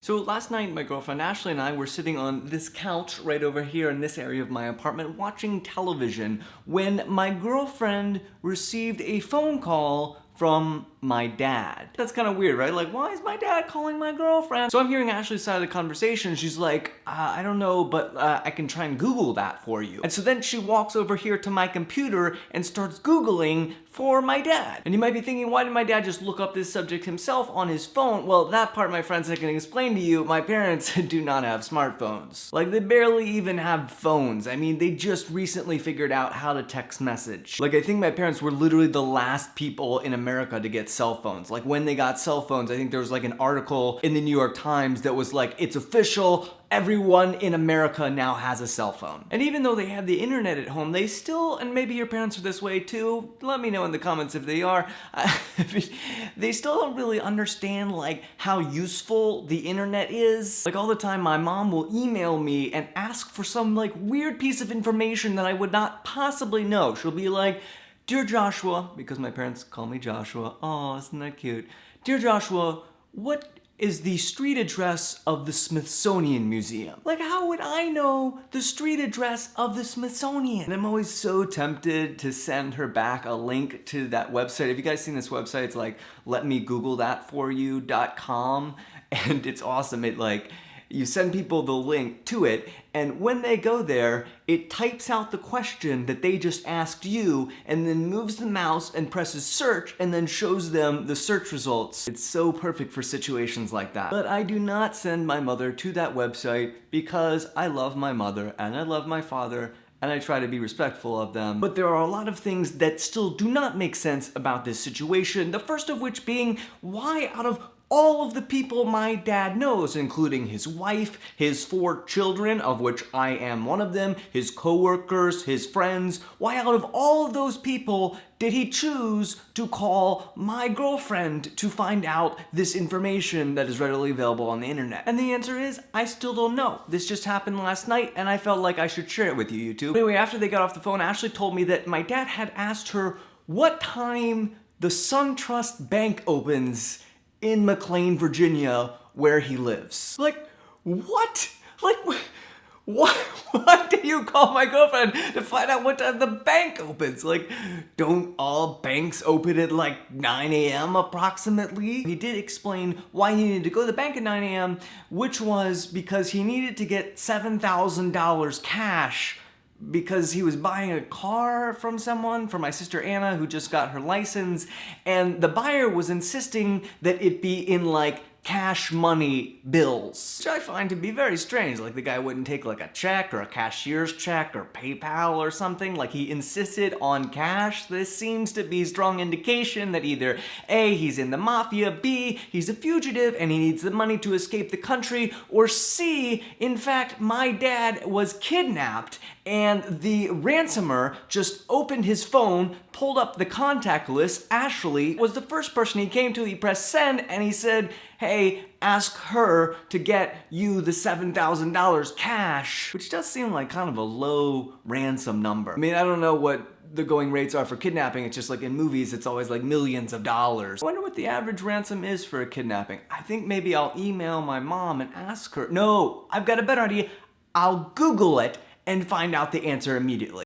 So last night, my girlfriend Ashley and I were sitting on this couch right over here in this area of my apartment watching television when my girlfriend received a phone call from my dad. That's kind of weird, right? Like, why is my dad calling my girlfriend? So I'm hearing Ashley's side of the conversation. She's like, I don't know, but I can try and Google that for you. And so then she walks over here to my computer and starts Googling for my dad. And you might be thinking, why did my dad just look up this subject himself on his phone? Well, that part, my friends, I can explain to you. My parents do not have smartphones. Like, they barely even have phones. I mean, they just recently figured out how to text message. Like, I think my parents were literally the last people in America to get cell phones. Like, when they got cell phones, I think there was like an article in the New York Times that was like, it's official, everyone in America now has a cell phone. And even though they have the internet at home, they still, and maybe your parents are this way too, let me know in the comments if they are, they still don't really understand like how useful the internet is. Like all the time my mom will email me and ask for some like weird piece of information that I would not possibly know. She'll be like, "Dear Joshua," because my parents call me Joshua. Oh, isn't that cute? "Dear Joshua, what is the street address of the Smithsonian Museum?" Like, how would I know the street address of the Smithsonian? And I'm always so tempted to send her back a link to that website. Have you guys seen this website? It's like letmegooglethatforyou.com, and it's awesome. It like, you send people the link to it, and when they go there, it types out the question that they just asked you, and then moves the mouse and presses search, and then shows them the search results. It's so perfect for situations like that. But I do not send my mother to that website because I love my mother, and I love my father, and I try to be respectful of them. But there are a lot of things that still do not make sense about this situation. The first of which being, why out of all of the people my dad knows, including his wife, his 4 children, of which I am one of them, his coworkers, his friends, why out of all of those people did he choose to call my girlfriend to find out this information that is readily available on the internet? And the answer is, I still don't know. This just happened last night, and I felt like I should share it with you, YouTube. Anyway, after they got off the phone, Ashley told me that my dad had asked her what time the SunTrust Bank opens in McLean, Virginia, where he lives. Like, what? Like, why do you call my girlfriend to find out what time the bank opens? Like, don't all banks open at like 9 a.m. approximately? He did explain why he needed to go to the bank at 9 a.m., which was because he needed to get $7,000 cash because he was buying a car from someone, from my sister Anna, who just got her license, and the buyer was insisting that it be in like cash money bills, which I find to be very strange. Like, the guy wouldn't take like a check or a cashier's check or PayPal or something. Like, he insisted on cash. This seems to be strong indication that either A, he's in the mafia, B, he's a fugitive and he needs the money to escape the country, or C, in fact, my dad was kidnapped and the ransomer just opened his phone, pulled up the contact list. Ashley was the first person he came to. He pressed send and he said, "Hey, ask her to get you the $7,000 cash," which does seem like kind of a low ransom number. I mean, I don't know what the going rates are for kidnapping. It's just like in movies, it's always like millions of dollars. I wonder what the average ransom is for a kidnapping. I think maybe I'll email my mom and ask her. No, I've got a better idea. I'll Google it and find out the answer immediately.